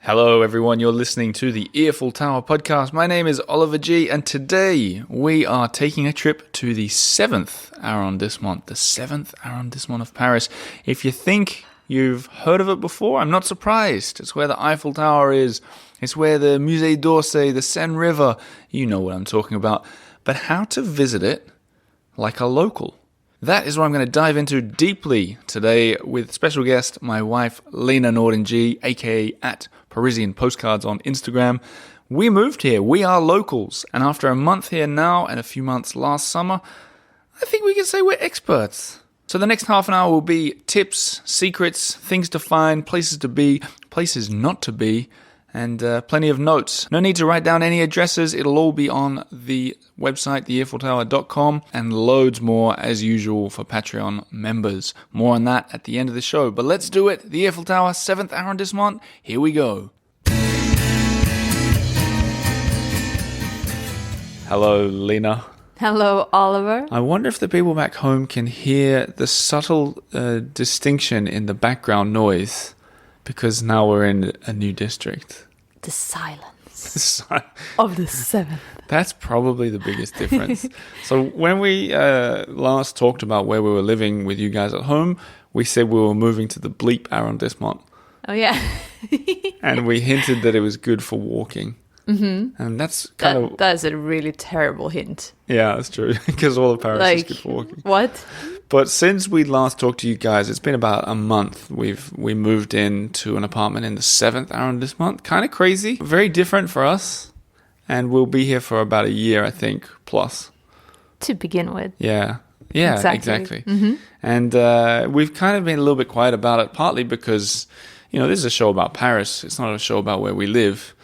Hello everyone, you're listening to the Eiffel Tower podcast. My name is Oliver G, and today we are taking a trip to the 7th arrondissement, of Paris. If you think you've heard of it before, I'm not surprised. It's where the Eiffel Tower is. It's where the Musée d'Orsay, the Seine River, you know what I'm talking about. But how to visit it like a local? That is what I'm going to dive into deeply today with special guest, my wife, Lina G, aka at Parisian Postcards on Instagram. We moved here. We are locals. And after a month here now and a few months last summer, I think we can say we're experts. So the next half an hour will be tips, secrets, things to find, places to be, places not to be, and plenty of notes. No need to write down any addresses. It'll all be on the website, theeiffeltower.com, and loads more as usual for Patreon members. More on that at the end of the show. But let's do it. The Eiffel Tower, 7th arrondissement. Here we go. Hello, Lina. Hello, Oliver. I wonder if the people back home can hear the subtle distinction in the background noise, because now we're in a new district. The silence of the 7th. That's probably the biggest difference. So when we last talked about where we were living with you guys at home, we said we were moving to the bleep arrondissement. Oh, yeah. And we hinted that it was good for walking. Mm-hmm. And that's That's a really terrible hint. Yeah, that's true. Because all of Paris is good for walking. What? But since we last talked to you guys, it's been about a month. We moved into an apartment in the 7th arrondissement. Kind of crazy. Very different for us. And we'll be here for about a year, I think, plus. To begin with. Yeah, exactly. Mm-hmm. And we've kind of been a little bit quiet about it, partly because, this is a show about Paris. It's not a show about where we live.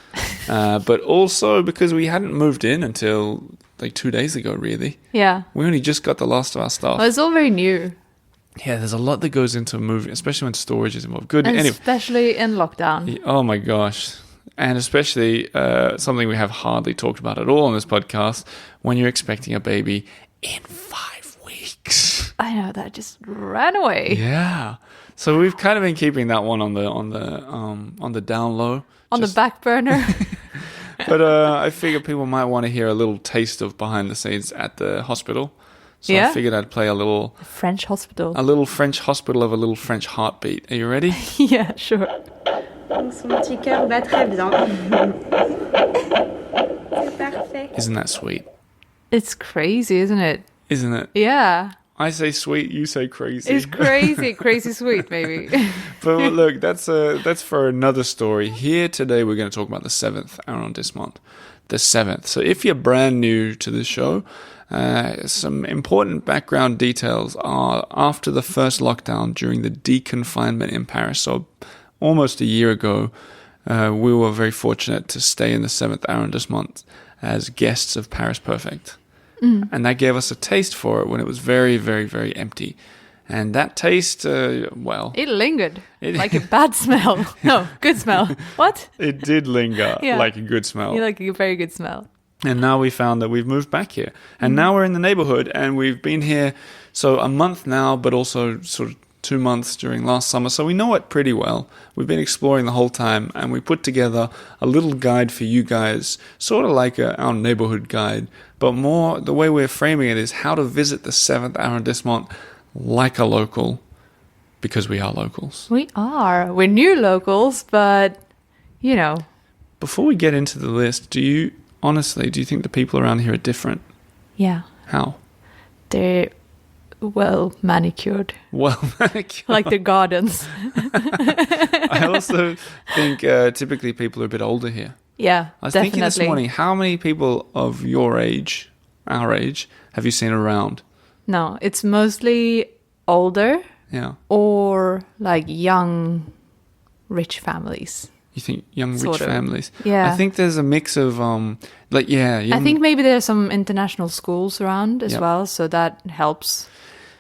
But also because we hadn't moved in until like 2 days ago, really. Yeah. We only just got the last of our stuff. Well, it's all very new. Yeah, there's a lot that goes into moving, especially when storage is involved. Good. And anyway. especially in lockdown. Oh my gosh. And especially something we have hardly talked about at all on this podcast, when you're expecting a baby in 5 weeks. I know, that just ran away. Yeah. So we've kind of been keeping that one on the down low. On the back burner. But I figured people might want to hear a little taste of behind the scenes at the hospital. So yeah? I figured I'd play a little... French hospital. A little French hospital of a little French heartbeat. Are you ready? Yeah, sure. Son petit cœur bat très bien. C'est parfait. Isn't that sweet? It's crazy, isn't it? Isn't it? Yeah. I say sweet, you say crazy. It's crazy sweet, maybe. But look, that's for another story. Here today, we're going to talk about the 7th arrondissement, the 7th. So if you're brand new to the show, some important background details are after the first lockdown during the deconfinement in Paris. So almost a year ago, we were very fortunate to stay in the 7th arrondissement as guests of Paris Perfect. And that gave us a taste for it when it was very, very, very empty. And that taste, it lingered like a bad smell. No, good smell. What? It did linger like a good smell. Like a very good smell. And now we found that we've moved back here. And now we're in the neighborhood, and we've been here, so a month now, but also sort of 2 months during last summer. So we know it pretty well. We've been exploring the whole time, and we put together a little guide for you guys, sort of like our neighborhood guide. But more, the way we're framing it is how to visit the 7th arrondissement like a local, because we are locals. We are. We're new locals, but, Before we get into the list, do you think the people around here are different? Yeah. How? They're well manicured. Like the gardens. I also think typically people are a bit older here. Yeah, I was definitely. thinking this morning, how many people of your age, our age, have you seen around? No, it's mostly older. Yeah. Or like young, rich families. You think young, rich families? Yeah. I think there's a mix of, I think maybe there's some international schools around as well, so that helps.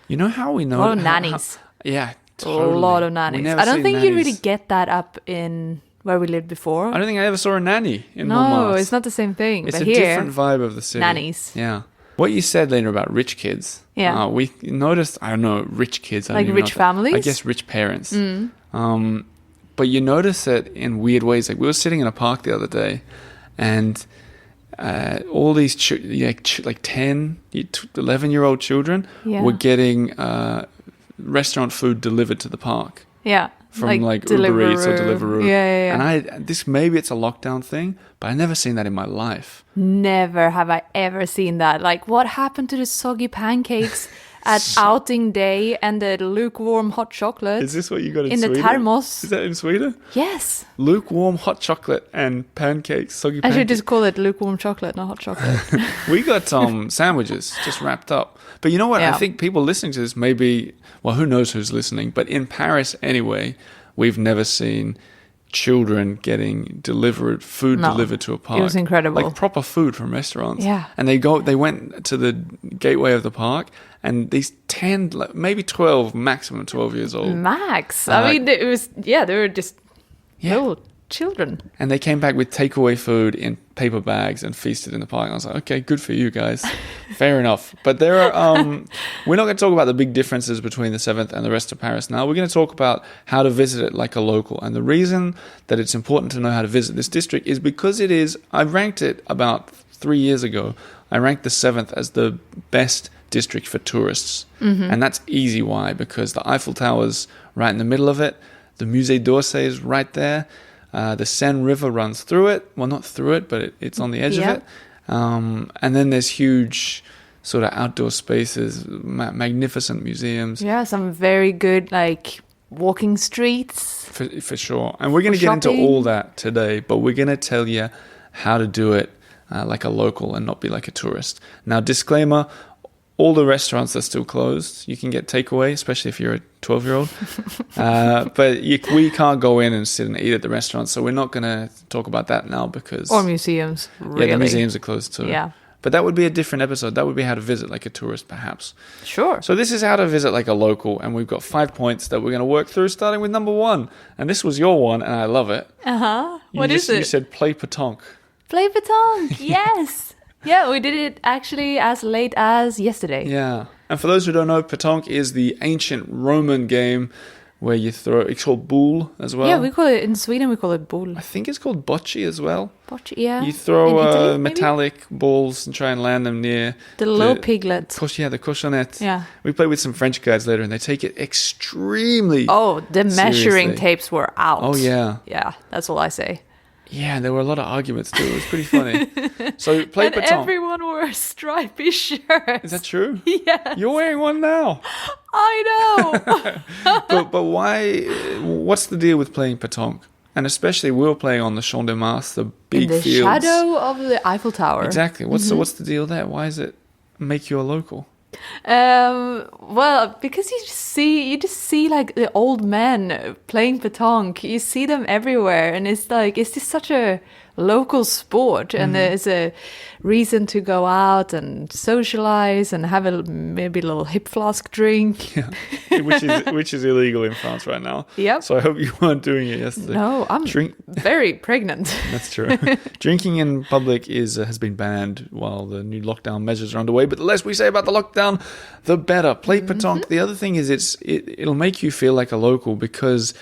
You know how we know? A lot of nannies. Yeah, totally. A lot of nannies. I don't think you really get that up in where we lived before. I don't think I ever saw a nanny in Montmartre. No, it's not the same thing. It's but a here, different vibe of the city. Nannies. Yeah. What you said, Lina, about rich kids. Yeah. We noticed, I don't know, rich kids. Like rich families? I guess rich parents. but you notice it in weird ways. Like we were sitting in a park the other day, and all these like 10, 11-year-old children were getting restaurant food delivered to the park. Yeah. From like Uber Eats or Deliveroo. Yeah. And maybe it's a lockdown thing, but I've never seen that in my life. Never have I ever seen that. Like, what happened to the soggy pancakes at outing day and the lukewarm hot chocolate? Is this what you got in Sweden? In the thermos. Is that in Sweden? Yes. Lukewarm hot chocolate and pancakes, soggy pancakes. I should just call it lukewarm chocolate, not hot chocolate. We got sandwiches just wrapped up. But you know what? I think people listening to this maybe, well, who knows who's listening, but in Paris anyway, we've never seen children getting food delivered to a park. It was incredible. Like proper food from restaurants. Yeah. And they went to the gateway of the park, and these 10, maybe 12, maximum 12 years old. Max. I mean, it was, they were just little children. And they came back with takeaway food in paper bags and feasted in the park. I was like, okay, good for you guys. Fair enough. But there are, we're not going to talk about the big differences between the 7th and the rest of Paris now. We're going to talk about how to visit it like a local. And the reason that it's important to know how to visit this district is because I ranked it about 3 years ago. I ranked the 7th as the best district for tourists. Mm-hmm. And that's easy. Why? Because the Eiffel Tower's right in the middle of it. The Musée d'Orsay is right there. The Seine River runs through it. Well, not through it, but it's on the edge of it. And then there's huge sort of outdoor spaces, magnificent museums. Yeah, some very good, like, walking streets. For sure. And we're going to get into all that today, but we're going to tell you how to do it like a local and not be like a tourist. Now, disclaimer, all the restaurants are still closed. You can get takeaway, especially if you're a 12-year-old. But we can't go in and sit and eat at the restaurant, so we're not going to talk about that now because... Or museums, really. Yeah, the museums are closed too. Yeah. But that would be a different episode. That would be how to visit like a tourist, perhaps. Sure. So this is how to visit like a local, and we've got 5 points that we're going to work through, starting with number 1. And this was your one, and I love it. Uh-huh. What is it? You said play pétanque. Play pétanque, yes. Yeah, we did it actually as late as yesterday. Yeah. And for those who don't know, pétanque is the ancient Roman game where you throw... It's called boule as well. Yeah, we call it... In Sweden, we call it boule. I think it's called bocce as well. Bocce, yeah. You throw Italy, metallic balls and try and land them near... The little piglet. The cochonnet. Yeah. We played with some French guys later, and they take it extremely the measuring seriously. tapes were out. Oh, yeah. Yeah, that's all I say. Yeah, there were a lot of arguments too. It was pretty funny. So play and pétanque. Everyone wore stripy shirts. Is that true? Yes. You're wearing one now. I know. but why? What's the deal with playing pétanque? And especially we were playing on the Champ de Mars, the big in the fields. shadow of the Eiffel Tower. Exactly. What's the deal there? Why does it make you a local? Well, because you just see like the old men playing pétanque. You see them everywhere, and it's just such a local sport, and there's a reason to go out and socialize and have maybe a little hip flask drink. Yeah, which is illegal in France right now. Yep. So I hope you weren't doing it yesterday. No, I'm very pregnant. That's true. Drinking in public has been banned while the new lockdown measures are underway. But the less we say about the lockdown, the better. Play pétanque. The other thing is it'll make you feel like a local because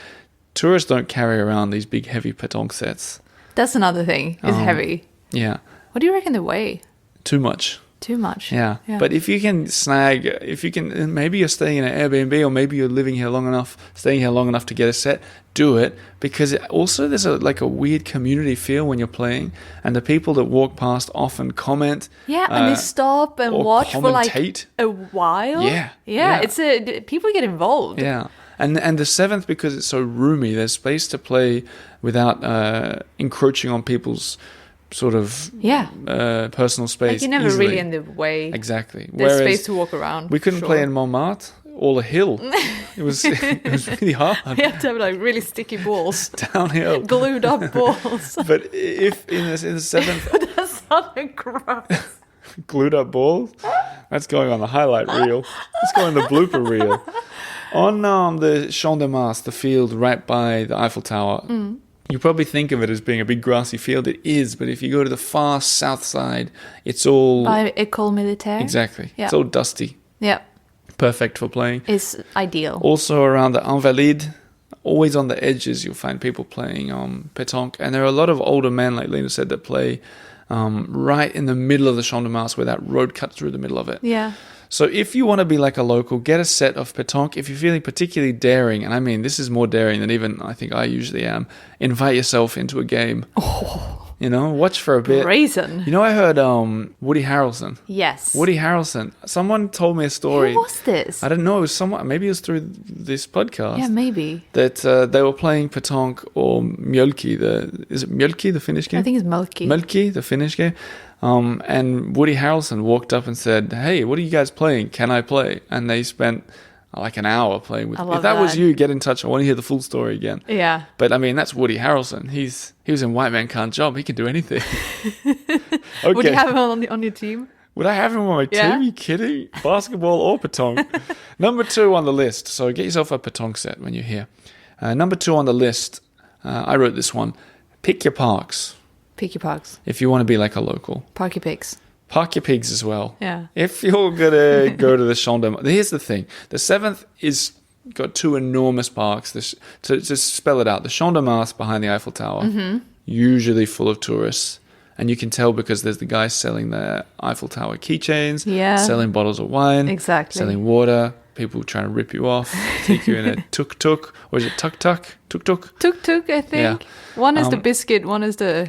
tourists don't carry around these big heavy pétanque sets. That's another thing. It's heavy. Yeah. What do you reckon the weigh? Too much. Too much. Yeah. But if you can maybe you're staying in an Airbnb or maybe you're staying here long enough to get a set, do it. Because there's a weird community feel when you're playing, and the people that walk past often comment. Yeah, and they stop and watch for like a while. Yeah. It's people get involved. Yeah. And the 7th, because it's so roomy, there's space to play without encroaching on people's sort of personal space. Like you're never easily. really in the way. Exactly. There's space to walk around. We couldn't play in Montmartre or the hill. It was really hard. We had to have like really sticky balls. Downhill. Glued up balls. But if in the 7th... That sounded gross. Glued up balls? That's going on the highlight reel. That's going on the blooper reel. On the Champ de Mars, the field right by the Eiffel Tower, you probably think of it as being a big grassy field. It is, but if you go to the far south side, it's all... By École Militaire? Exactly. Yeah. It's all dusty. Yeah. Perfect for playing. It's ideal. Also around the Invalides, always on the edges, you'll find people playing pétanque. And there are a lot of older men, like Lina said, that play right in the middle of the Champ de Mars where that road cuts through the middle of it. Yeah. So if you want to be like a local, get a set of pétanque. If you're feeling particularly daring, and I mean, this is more daring than even I think I usually am, invite yourself into a game. Oh. You know, watch for a bit. Brazen. You know, I heard Woody Harrelson. Yes. Woody Harrelson. Someone told me a story. Who was this? I don't know. It was someone. Maybe it was through this podcast. Yeah, maybe. That they were playing pétanque or mjölki. Is it mjölki, the Finnish game? I think it's Mölkki. Mjölki, the Finnish game. And Woody Harrelson walked up and said, "Hey, what are you guys playing? Can I play?" And they spent like an hour playing with. I love If that was that. you, get in touch. I want to hear the full story again. Yeah. But I mean, that's Woody Harrelson. He was in White Man Can't Jump. He can do anything. Okay. Would you have him on your team? Would I have him on my team? Yeah. Are you kidding? Basketball or pétanque? Number 2 on the list. So get yourself a pétanque set when you're here. Number 2 on the list. I wrote this one. Pick your parks. Picky Parks. If you want to be like a local. Parky Pigs. Park your pigs as well. Yeah. If you're going to go to the Champ de Mars. Here's the thing. The 7th is got 2 enormous parks. To spell it out. The Champ de Mars behind the Eiffel Tower. Mm-hmm. Usually full of tourists. And you can tell because there's the guys selling the Eiffel Tower keychains. Yeah. Selling bottles of wine. Exactly. Selling water. People trying to rip you off. Take you in a tuk-tuk. Or is it tuk-tuk? Tuk-tuk? Tuk-tuk, I think. Yeah. One is the biscuit, one is the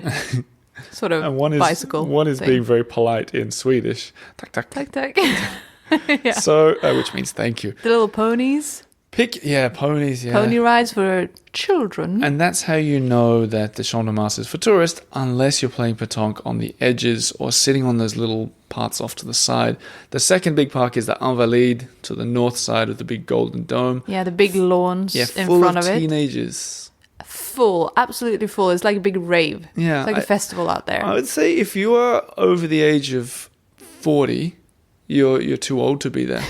sort of And one is, bicycle. One is thing. being very polite in Swedish. Tuk-tuk. Tuk-tuk. Yeah. So, which means thank you. The little ponies. Ponies, yeah. Pony rides for children. And that's how you know that the Champ de Mars is for tourists, unless you're playing pétanque on the edges or sitting on those little parts off to the side. The second big park is the Invalides, to the north side of the big golden dome. Yeah, the big lawns Yeah, in full front of of it. teenagers. Full, absolutely full. It's like a big rave. Yeah, It's like a festival out there. I would say if you are over the age of 40, you're too old to be there.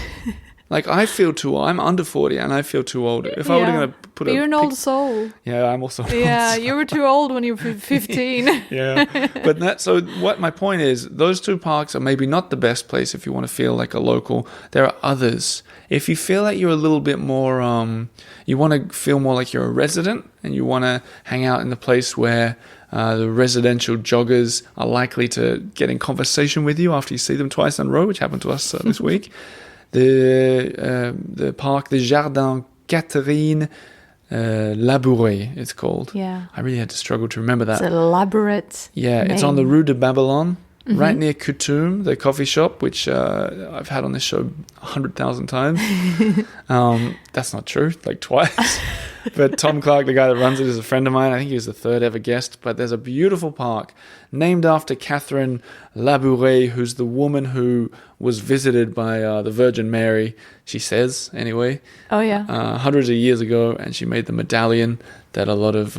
Like, I feel too old. I'm under 40 and I feel too old. If I were going to put But you're an old soul. Yeah, I'm also an old Yeah, soul. you were too old when you were 15. Yeah, but so what my point is, those 2 parks are maybe not the best place if you want to feel like a local. There are others. If you feel like you're a little bit more, you want to feel more like you're a resident and you want to hang out in the place where the residential joggers are likely to get in conversation with you after you see them twice in a row, which happened to us this week. The park, the Jardin Catherine Labouré, it's called. Yeah. I really had to struggle to remember that. It's elaborate. Yeah, it's on the Rue de Babylone, right near Coutume, the coffee shop, which I've had on this show 100,000 times. That's not true, like twice. But Tom Clark, the guy that runs it, is a friend of mine. I think he was the 3rd ever guest. But there's a beautiful park named after Catherine Labouré, who's the woman who was visited by the Virgin Mary, she says, anyway. Oh, yeah. Hundreds of years ago, and she made the medallion that a lot of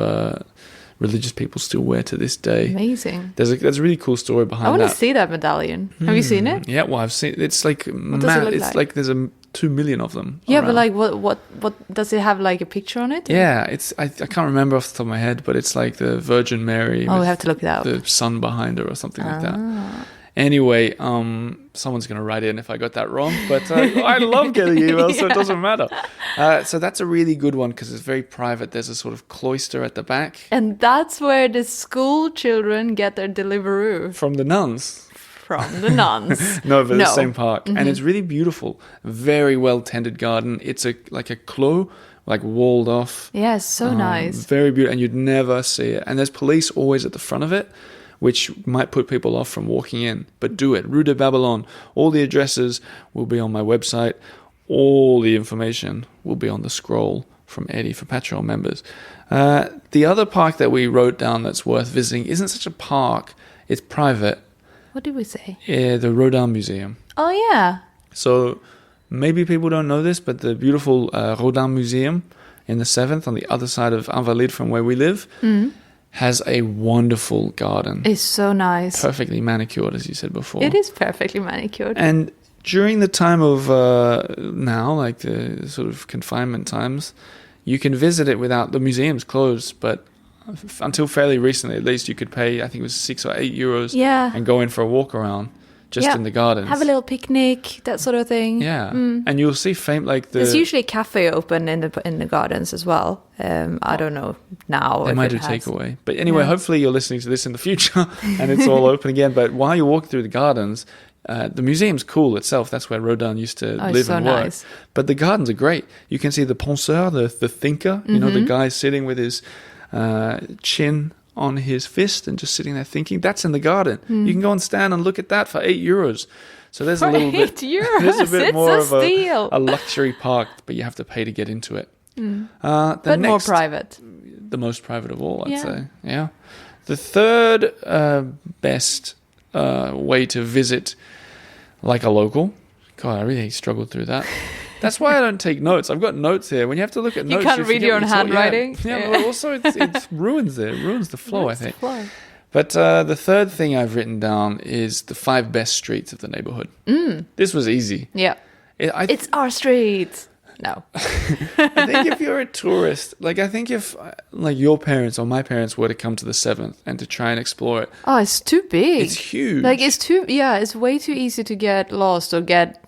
religious people still wear to this day. Amazing. There's a really cool story behind I want that. to see that medallion. Have you seen it? Yeah, well, I've seen. It's like does it look it's like? like there's 2 million of them. Yeah, around. but like, what does it have? Like a picture on it? Yeah, I can't remember off the top of my head, but it's like the Virgin Mary. Oh, we with have to look it up. The sun behind her or something like that. Ah. Anyway, someone's going to write in if I got that wrong, but I love getting emails, so it doesn't matter. So that's a really good one because it's very private. There's a sort of cloister at the back. And that's where the school children get their Deliveroo From the nuns. from the nuns. No, but No. the same park. And it's really beautiful. Very well-tended garden. It's like a clos, like walled off. Yeah, it's so nice. Very beautiful, and you'd never see it. And there's police always at the front of it, which might put people off from walking in. But do it. Rue de Babylone. All the addresses will be on my website. All the information will be on the scroll from Eddie for Patreon members. The other park that we wrote down that's worth visiting isn't such a park. It's private. What did we say? The Rodin Museum. Oh, yeah. So maybe people don't know this, but the beautiful Rodin Museum in the 7th on the other side of Invalides from where we live has a wonderful garden. It's so nice. Perfectly manicured, as you said before. It is perfectly manicured. And during the time of now, like the sort of confinement times, you can visit it without the museum's closed, but until fairly recently, at least, you could pay, I think it was 6 or 8 euros Yeah. and go in for a walk around just in the gardens. Have a little picnic, that sort of thing. Yeah, and you'll see There's usually a cafe open in the gardens as well. I don't know now. They might do takeaway, but anyway, hopefully you're listening to this in the future and it's all open again. But while you walk through the gardens, the museum's cool itself. That's where Rodin used to live and work. Nice. But the gardens are great. You can see the penseur, the thinker. You know, the guy sitting with his chin on his fist and just sitting there thinking. That's in the garden. You can go and stand and look at that for €8. So there's a little bit. There's a bit more of a luxury park, but you have to pay to get into it. But more private. The most private of all, I'd say. Yeah. The third best way to visit like a local. God, I really struggled through that. That's why I don't take notes. I've got notes here. When you have to look at notes, you can't read your own handwriting. Yeah, but also it ruins it. It ruins the flow, I think. But the third thing I've written down is the 5 best streets of the neighborhood. This was easy. Yeah. It's our street. No. I think if you're a tourist, like I think if like your parents or my parents were to come to the 7th and to try and explore it. Oh, it's too big. It's huge. Like it's way too easy to get lost or get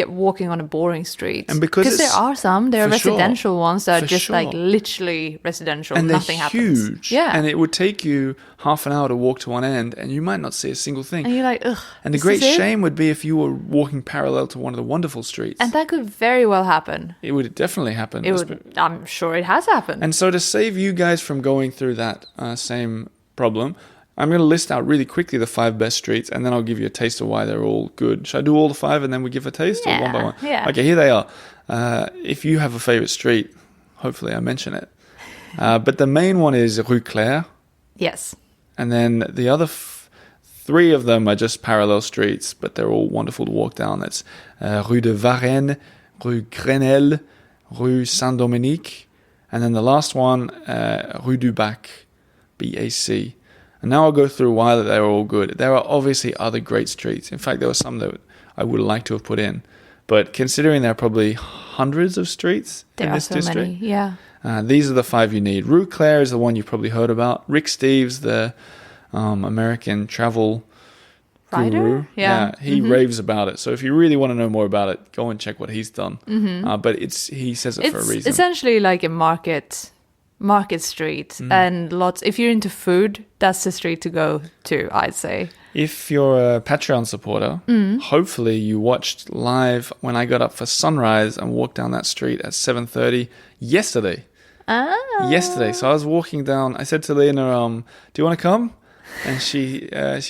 walking on a boring street. And because there are residential ones that are just sure. like literally residential. And nothing they're happens. Huge. Yeah. And it would take you half an hour to walk to one end and you might not see a single thing. And you're like, ugh. And the great shame would be if you were walking parallel to one of the wonderful streets. And that could very well happen. It would definitely happen. I'm sure it has happened. And so to save you guys from going through that same problem, I'm going to list out really quickly the 5 best streets, and then I'll give you a taste of why they're all good. Should I do all the 5 and then we give a taste, or one by one? Yeah. Okay, here they are. If you have a favorite street, hopefully I mention it. But the main one is Rue Claire. Yes. And then the other 3 of them are just parallel streets, but they're all wonderful to walk down. That's Rue de Varennes, Rue Grenelle, Rue Saint-Dominique, and then the last one, Rue du Bac, B-A-C. And now I'll go through why they're all good. There are obviously other great streets. In fact, there were some that I would like to have put in. But considering there are probably hundreds of streets in this district, many, yeah. These are the 5 you need. Rue Claire is the one you've probably heard about. Rick Steves, the American travel writer, guru, he raves about it. So if you really want to know more about it, go and check what he's done. But he says it for a reason. It's essentially like a market street, and if you're into food, that's the street to go to, I'd say. If you're a Patreon supporter, hopefully you watched live when I got up for sunrise and walked down that street at 7:30 yesterday. Yesterday. So I was walking down. I said to Lina, do you want to come? And she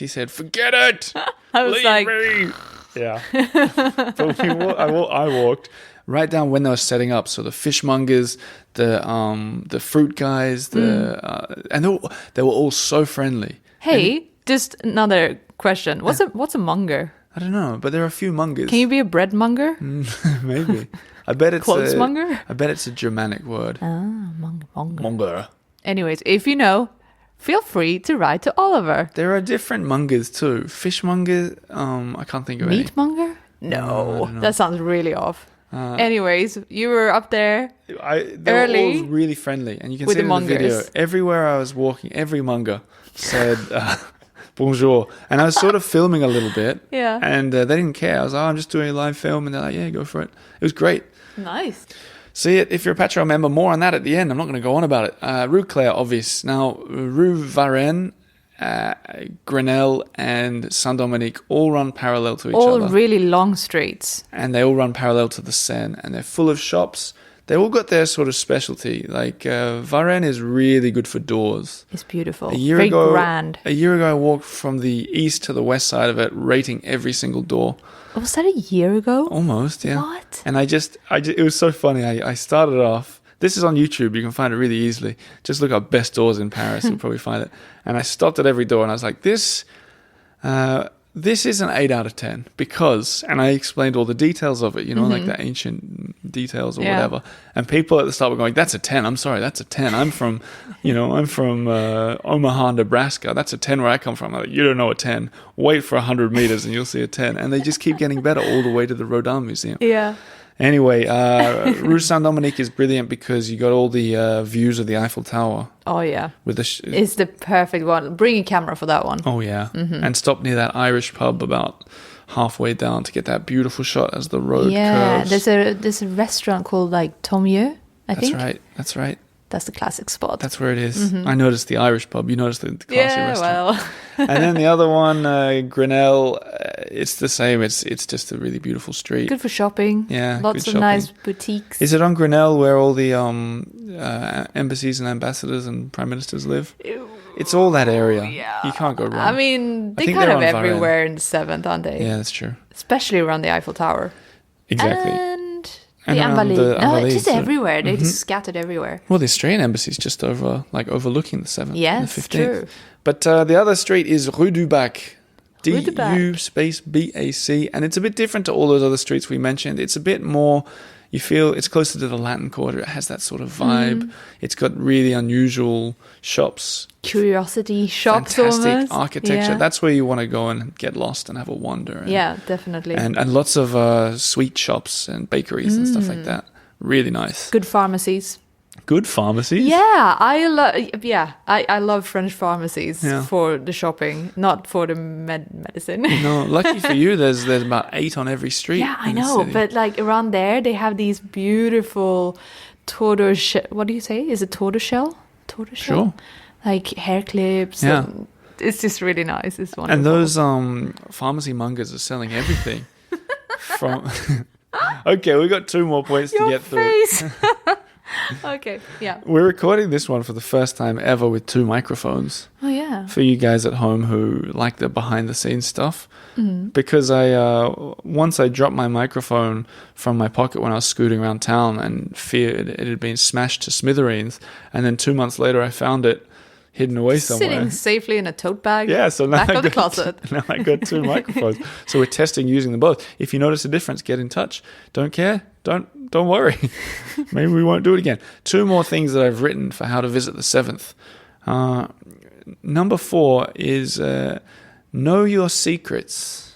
said, forget it. I was like, me. Yeah. But I walked right down when they were setting up. So the fishmongers, the fruit guys, and they were all so friendly. Hey, just another question. What's a monger? I don't know, but there are a few mongers. Can you be a bread monger? Maybe. I bet it's clothes monger. I bet it's a Germanic word. Monger. Monger. Anyways, if you know, feel free to write to Oliver. There are different mongers too. Fishmonger. I can't think of any. Meat monger? No, that sounds really off. Anyways, you were up there they early. were all really friendly, and you can with see in the mongers. video. Everywhere I was walking, every monger said bonjour, and I was sort of filming a little bit. Yeah. And they didn't care. I was like, I'm just doing a live film, and they're like, yeah, go for it. It was great. Nice. See it if you're a Patreon member. More on that at the end. I'm not going to go on about it. Rue Claire, obvious. Now, Rue Varennes, Grenelle, and Saint-Dominique all run parallel to each other. All really long streets. And they all run parallel to the Seine. And they're full of shops. They all got their sort of specialty. Like, Varennes is really good for doors. It's beautiful. Very grand. A year ago, I walked from the east to the west side of it, rating every single door. Was that a year ago? Almost, yeah. What? And it was so funny. I started off, this is on YouTube, you can find it really easily. Just look up best doors in Paris, you'll probably find it. And I stopped at every door and I was like, this is an 8 out of 10 because, and I explained all the details of it, like the ancient details or whatever. And people at the start were going, that's a 10. I'm sorry, that's a 10. I'm from, Omaha, Nebraska. That's a 10 where I come from. I'm like, you don't know a 10. Wait for 100 meters and you'll see a 10. And they just keep getting better all the way to the Rodin Museum. Yeah. Anyway, Rue Saint-Dominique is brilliant because you got all the views of the Eiffel Tower. Oh, yeah. With it's the perfect one. Bring a camera for that one. Oh, yeah. And stop near that Irish pub about halfway down to get that beautiful shot as the road Yeah, curves. there's a restaurant called like Tom Yeo, I think. That's right. That's the classic spot. That's where it is. I noticed the Irish pub. You noticed the classy restaurant. Well. And then the other one, Grinnell, it's the same. It's just a really beautiful street. Good for shopping. Yeah, Lots good of shopping. nice boutiques. Is it on Grinnell where all the embassies and ambassadors and prime ministers live? It's all that area. Yeah. You can't go wrong. I mean, I they're think kind they're of on Varenne. everywhere in the 7th, aren't they? Yeah, that's true. Especially around the Eiffel Tower. Exactly. And And the around Invalides. the No, Invalides, it's just so- everywhere. They're just scattered everywhere. Well, the Australian embassy's just overlooking the 7th Yes, and the 15th. true. But the other street is Rue du Bac. Rue du Bac. D-U space B-A-C. And it's a bit different to all those other streets we mentioned. It's a bit more, you feel, it's closer to the Latin Quarter. It has that sort of vibe. It's got really unusual shops. Curiosity shops Fantastic almost. architecture. Yeah. That's where you want to go and get lost and have a wander. And, Yeah, definitely. And lots of sweet shops and bakeries and stuff like that. Really nice. Good pharmacies. Good pharmacies. Yeah, I love French pharmacies Yeah. for the shopping, not for the medicine. No, lucky for you, there's about 8 on every street. Yeah, I in the know, city. but like around there, they have these beautiful tortoise. What do you say? Is it tortoiseshell? Tortoiseshell. Sure. Like hair clips. Yeah. And it's just really nice. It's wonderful. And those pharmacy mongers are selling everything. From okay, we got 2 more points to Your get through. face. Okay. Yeah. We're recording this one for the first time ever with 2 microphones. Oh yeah. For you guys at home who like the behind the scenes stuff, Mm-hmm. because I once I dropped my microphone from my pocket when I was scooting around town and feared it had been smashed to smithereens, and then 2 months later I found it hidden away somewhere. Sitting safely in a tote bag. Yeah, so now back I of the got, closet. now I got 2 microphones. So we're testing using them both. If you notice a difference, get in touch. Don't care? Don't worry. Maybe we won't do it again. 2 more things that I've written for how to visit the 7th. Number 4 is know your secrets.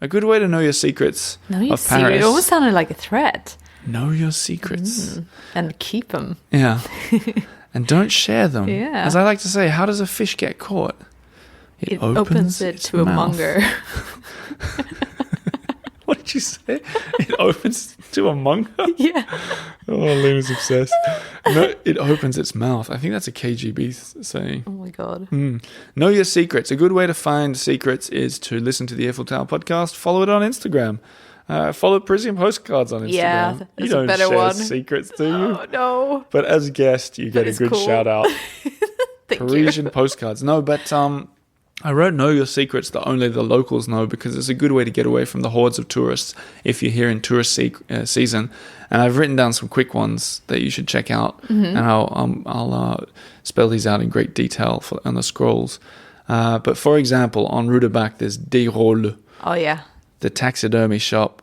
A good way to know your secrets No, you of see, Paris. it almost sounded like a threat. Know your secrets. And keep them. Yeah. And don't share them. Yeah. As I like to say, how does a fish get caught? It opens it its to a mouth. monger. What did you say? It opens to a monger? Yeah. Oh, Lina's obsessed. No, it opens its mouth. I think that's a KGB saying. Oh my god. Know your secrets. A good way to find secrets is to listen to the Eiffel Tower podcast. Follow it on Instagram. Follow Parisian Postcards on Instagram. Yeah, you that's a don't better share one. secrets, do you? Oh no. But as a guest, you get a is good cool. shout out. Thank Parisian you. Postcards. No, but I wrote know your secrets that only the locals know, because it's a good way to get away from the hordes of tourists if you're here in tourist season. And I've written down some quick ones that you should check out, and I'll spell these out in great detail on the scrolls. But for example, on Rue de Bac, there's Des Rôles, Oh yeah. the taxidermy shop,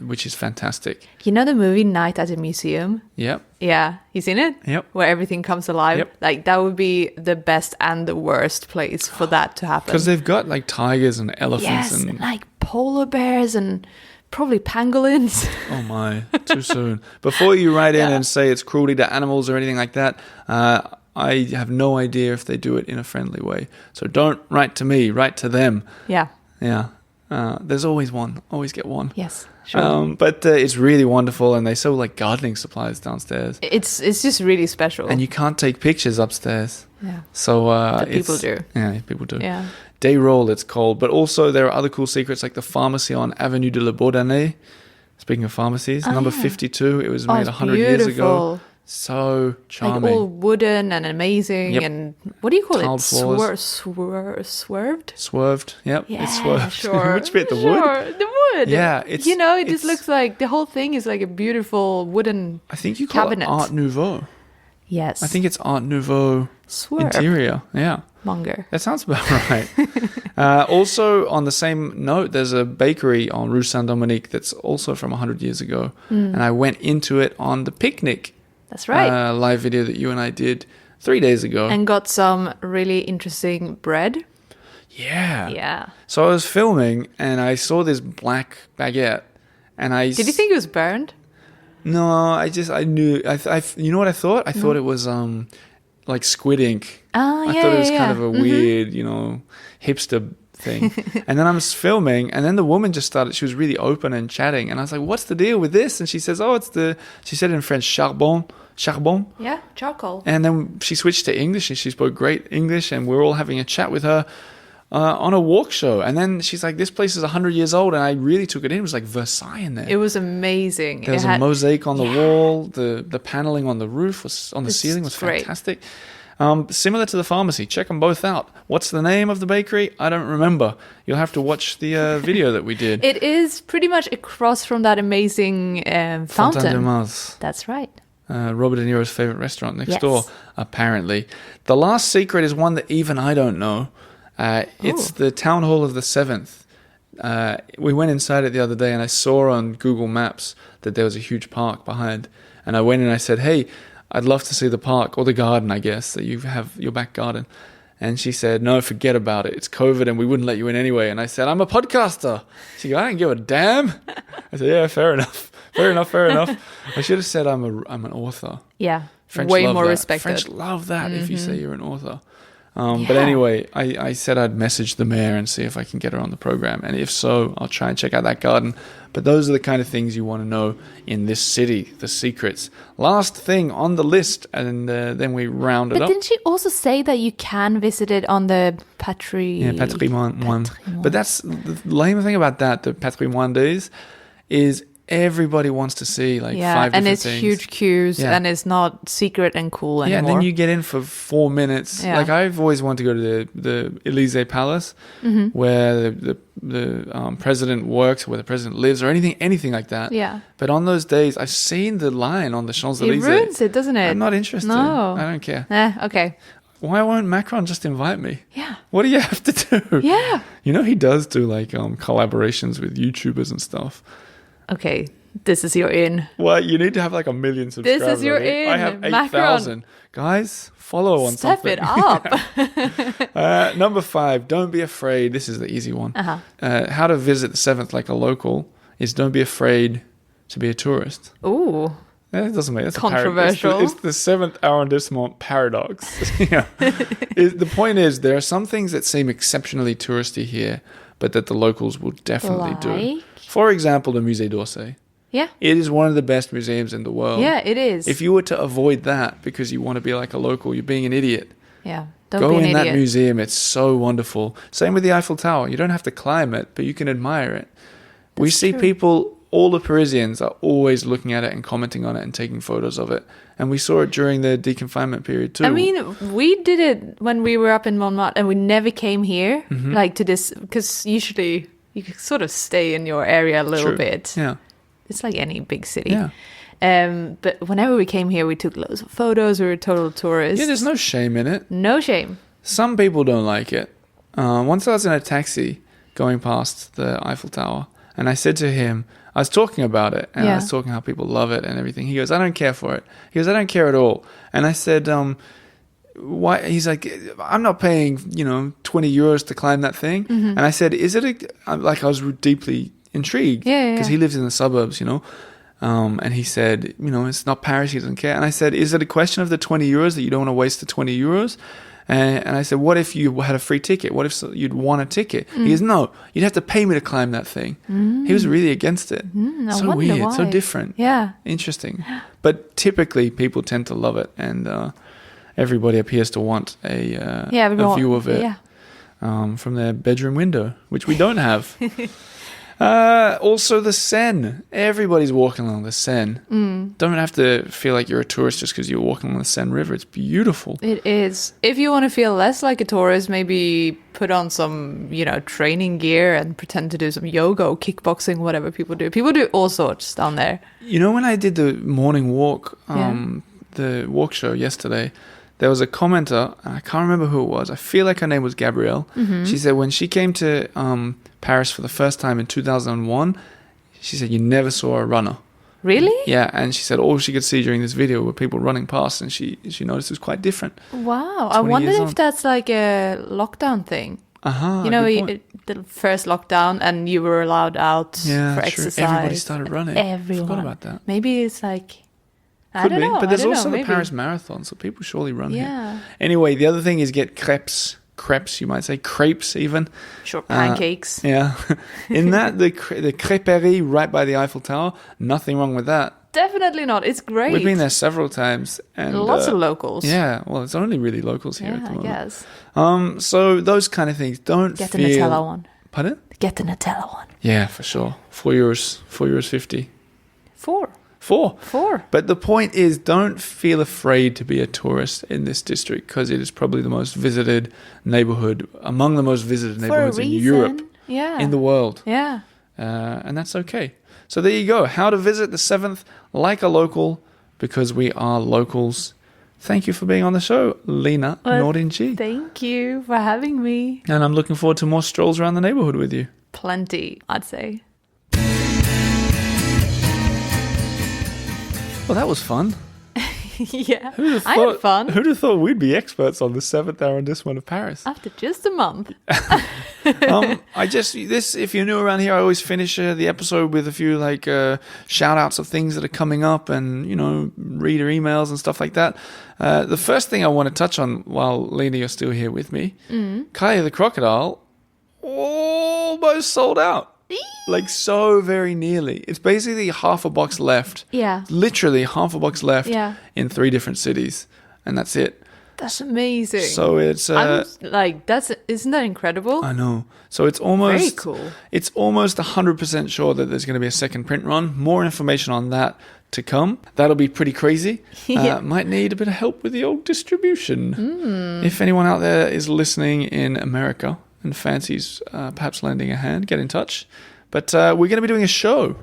which is fantastic. You know the movie Night at the Museum? Yep. Yeah. You seen it? Yep. Where everything comes alive? Yep. Like that would be the best and the worst place for that to happen. Because they've got like tigers and elephants yes, and like polar bears and probably pangolins. oh my, too soon. Before you write in Yeah. and say it's cruelty to animals or anything like that, I have no idea if they do it in a friendly way. So don't write to me, write to them. Yeah. Yeah. There's always one. Always get one. Yes. Sure. But it's really wonderful, and they sell like gardening supplies downstairs. It's just really special. And you can't take pictures upstairs. yeah. So But people it's- do. Yeah, people do. Yeah. Day roll, it's called. But also there are other cool secrets like the pharmacy on Avenue de la Bourdonnais. Speaking of pharmacies, number 52. It was Oh, made it's 100 years ago. beautiful. So Like charming. all wooden and amazing Yep. and what do you call Tiled it? floors. Swerved? Swerved. Yep, Yeah, it's swerved. sure. Which bit? The wood? Sure, the wood. Yeah, it's- you know, it just it's- looks like the whole thing is like a beautiful wooden I think you call cabinet. it Art Nouveau. Yes. I think it's Art Nouveau Swerve interior. Yeah. monger. That sounds about right. Also, on the same note, there's a bakery on Rue Saint-Dominique that's also from 100 years ago. And I went into it on the picnic That's right. live video that you and I did 3 days ago. And got some really interesting bread. yeah. Yeah. So I was filming and I saw this black baguette. And Did you think it was burned? No, I knew. You know what I thought? I thought it was like squid ink. Ah, I yeah, thought it was yeah, kind of yeah. a weird, hipster thing. And then I'm filming, and then the woman just started, she was really open and chatting. And I was like, what's the deal with this? And she says, she said in French, charbon. Yeah, charcoal. And then she switched to English, and she spoke great English, and we're all having a chat with her on a walk show. And then she's like, this place is 100 years old, and I really took it in. It was like Versailles in there. It was amazing. There was a mosaic on the wall. The paneling on the roof on the ceiling was great. fantastic. Similar to the pharmacy. Check them both out. What's the name of the bakery? I don't remember. You'll have to watch the video that we did. It is pretty much across from that amazing fountain. de Mars. That's right. Robert De Niro's favorite restaurant next Yes. door, apparently. The last secret is one that even I don't know. It's the town hall of the 7th. We went inside it the other day, and I saw on Google Maps that there was a huge park behind. And I went and I said, hey, I'd love to see the park, or the garden, I guess, that you have, your back garden. And she said, no, forget about it. It's COVID and we wouldn't let you in anyway. And I said, I'm a podcaster. She goes, I don't give a damn. I said, yeah, fair enough. Fair enough. I should have said I'm an author. Yeah, French way love more that. respected. French love that if you say you're an author. But anyway, I said I'd message the mayor and see if I can get her on the program. And if so, I'll try and check out that garden. But those are the kind of things you want to know in this city, the secrets. Last thing on the list, and then we round it But up. didn't she also say that you can visit it on the Patrimoine. But that's the lame thing about that, the Patrimoine days, is everybody wants to see like 5 different and it's things. huge queues, Yeah. and it's not secret and cool anymore. Yeah, and then you get in for 4 minutes. Yeah. Like I've always wanted to go to the Elysee Palace, where the president works, where the president lives, or anything like that. Yeah. But on those days, I've seen the line on the Champs It Elysees. ruins it, doesn't it? I'm not interested. No. I don't care. Okay. Why won't Macron just invite me? Yeah. What do you have to do? Yeah. You know he does do like collaborations with YouTubers and stuff. Okay. This is your in. Well, you need to have like 1 million subscribers. This is your already. I in, have Macron. 8,000. Guys, follow on Step something. it up. Number 5, don't be afraid. This is the easy one. How to visit the 7th like a local is don't be afraid to be a tourist. Ooh. That doesn't make that's Controversial. It's the 7th arrondissement paradox. Yeah. The point is, there are some things that seem exceptionally touristy here, but that the locals will definitely do. Like? For example, the Musée d'Orsay. Yeah. It is one of the best museums in the world. Yeah, it is. If you were to avoid that because you want to be like a local, you're being an idiot. Yeah. Don't Go be an in that idiot. museum. It's so wonderful. Same with the Eiffel Tower. You don't have to climb it, but you can admire it. We see true. people, all the Parisians are always looking at it and commenting on it and taking photos of it. And we saw it during the deconfinement period too. I mean, we did it when we were up in Montmartre, and we never came here, like to this, because usually you can sort of stay in your area a little True. bit. Yeah. It's like any big city. Yeah. But whenever we came here, we took loads of photos. We were total tourists. Yeah, there's no shame in it. No shame. Some people don't like it. Once I was in a taxi going past the Eiffel Tower, and I said to him, I was talking about it, and I was talking how people love it and everything. He goes, I don't care for it. He goes, I don't care at all. And I said, why? He's like, I'm not paying, 20 euros to climb that thing. And I said, is it I was deeply intrigued because he lives in the suburbs, and he said, it's not Paris, he doesn't care. And I said, is it a question of the 20 euros that you don't want to waste the 20 euros? And I said, what if you had a free ticket? What if you'd want a ticket? He goes, no, you'd have to pay me to climb that thing. He was really against it. So weird, so different. Yeah. Interesting. But typically people tend to love it, and everybody appears to want a view of it from their bedroom window, which we don't have. Also the Seine. Everybody's walking along the Seine. Don't have to feel like you're a tourist just because you're walking along the Seine River. It's beautiful. It is. If you want to feel less like a tourist, maybe put on some, training gear and pretend to do some yoga or kickboxing, whatever people do. People do all sorts down there. When I did the morning walk, the walk show yesterday, there was a commenter, and I can't remember who it was. I feel like her name was Gabrielle. She said when she came to Paris for the first time in 2001, she said you never saw a runner. Really? Yeah, and she said all she could see during this video were people running past, and she noticed it was quite different. Wow. I wonder if that's like a lockdown thing. The first lockdown, and you were allowed out for exercise. Everybody started running. Everyone. Forgot about that. Maybe it's like... I Could don't be, know. but there's I don't also know, the maybe. Paris Marathon, so people surely run here. Yeah. Anyway, the other thing is get crepes. crepes, you might say, crepes even. Sure, pancakes. Yeah. In that, the crêperie right by the Eiffel Tower, nothing wrong with that. Definitely not. It's great. We've been there several times. And lots of locals. Yeah, well, it's only really locals here at the I moment. guess. So those kind of things, don't Get feel... the Nutella one. Pardon? Get the Nutella one. Yeah, for sure. €4.50. 4. 4. But the point is, don't feel afraid to be a tourist in this district because it is probably the most visited neighborhood, among the most visited neighborhoods in Europe, in the world. Yeah. And that's okay. So there you go. How to visit the 7th like a local, because we are locals. Thank you for being on the show, Lina Nordin-G. Thank you for having me. And I'm looking forward to more strolls around the neighborhood with you. Plenty, I'd say. Well, that was fun. Yeah, I had fun. Who'd have thought we'd be experts on the 7th arrondissement of Paris? After just a month. If you're new around here, I always finish the episode with a few shout outs of things that are coming up and, reader emails and stuff like that. The first thing I want to touch on while Lina, you're still here with me, Kaya the Crocodile almost sold out. So very nearly. It's basically half a box left. Yeah. Literally half a box left in 3 different cities. And that's it. That's amazing. So it's... isn't that incredible? I know. So it's almost... Very cool. It's almost 100% sure that there's going to be a second print run. More information on that to come. That'll be pretty crazy. Might need a bit of help with the old distribution. If anyone out there is listening in America and fancies perhaps lending a hand, get in touch. But we're going to be doing a show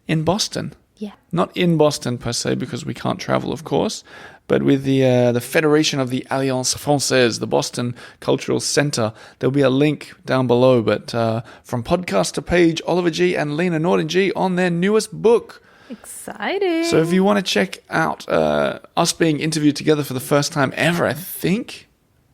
in Boston. Yeah. Not in Boston per se, because we can't travel, of course, but with the Federation of the Alliance Française, the Boston Cultural Center. There'll be a link down below. But from podcast to page, Oliver G and Lina Nordin-G on their newest book. Exciting. So if you want to check out us being interviewed together for the first time ever, I think...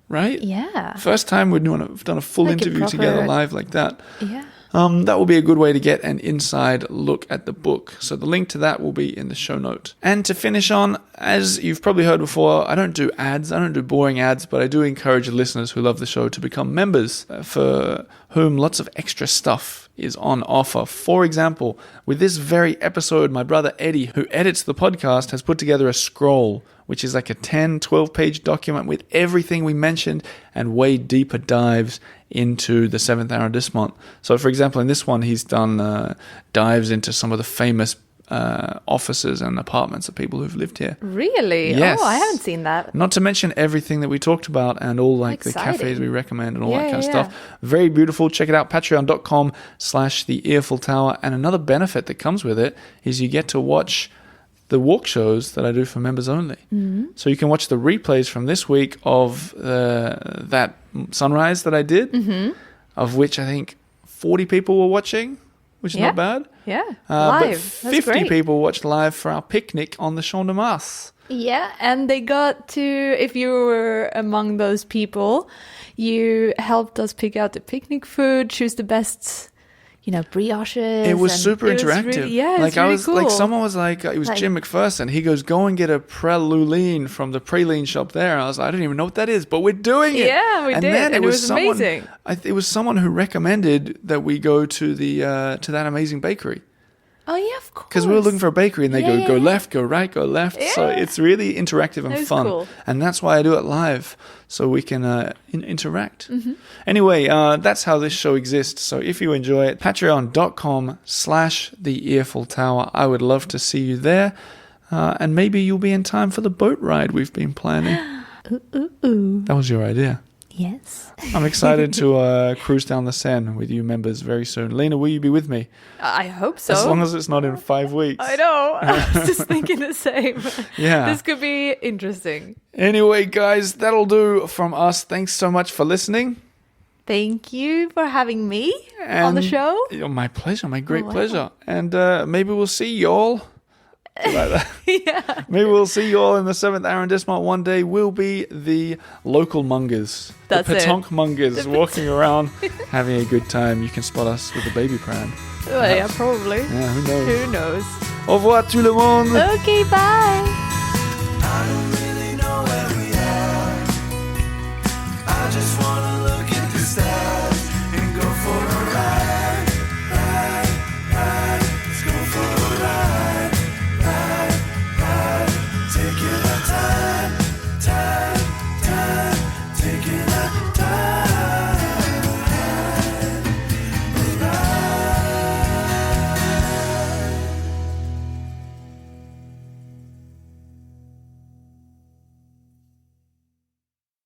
Right? Yeah. First time we've done a full interview together live like that. Yeah. That will be a good way to get an inside look at the book. So the link to that will be in the show note. And to finish on, as you've probably heard before, I don't do ads. I don't do boring ads, but I do encourage the listeners who love the show to become members, for whom lots of extra stuff is on offer. For example, with this very episode, my brother Eddie, who edits the podcast, has put together a scroll, which is like a 10, 12-page document with everything we mentioned and way deeper dives into the 7th arrondissement. So, for example, in this one, he's done dives into some of the famous offices and apartments of people who've lived here. Really? Yes. Oh, I haven't seen that. Not to mention everything that we talked about and all the cafes we recommend and all that kind of stuff. Very beautiful. Check it out, patreon.com/the Earful Tower. And another benefit that comes with it is you get to watch the walk shows that I do for members only. So you can watch the replays from this week of that sunrise that I did, of which I think 40 people were watching, which is not bad. Yeah, live. But 50 people watched live for our picnic on the Champ de Mars. Yeah, and they got to, if you were among those people, you helped us pick out the picnic food, choose the best... brioches. It was super interactive. Cool. Someone was like, it was Jim McPherson. He goes, go and get a praline from the praline shop there. I was like, I don't even know what that is, but we're doing it. Yeah, we did. And it was amazing. It was someone who recommended that we go to to that amazing bakery. Oh, yeah, of course. Because we were looking for a bakery and they go left, go right, go left. Yeah. So it's really interactive and fun. Cool. And that's why I do it live, so we can interact. Anyway, that's how this show exists. So if you enjoy it, patreon.com/the Earful Tower. I would love to see you there. And maybe you'll be in time for the boat ride we've been planning. Ooh. That was your idea. Yes. I'm excited to cruise down the Seine with you members very soon. Lina, will you be with me? I hope so. As long as it's not in 5 weeks. I know. I was just thinking the same. Yeah. This could be interesting. Anyway, guys, that'll do from us. Thanks so much for listening. Thank you for having me on the show. My pleasure. My great pleasure. And maybe we'll see y'all. Like that. Yeah. Maybe we'll see you all in the 7th arrondissement one day. We'll be the local mongers. That's the petanque mongers walking around having a good time. You can spot us with a baby pram. Well, yeah, probably. Yeah, who knows? Who knows? Au revoir tout le monde. Okay, bye.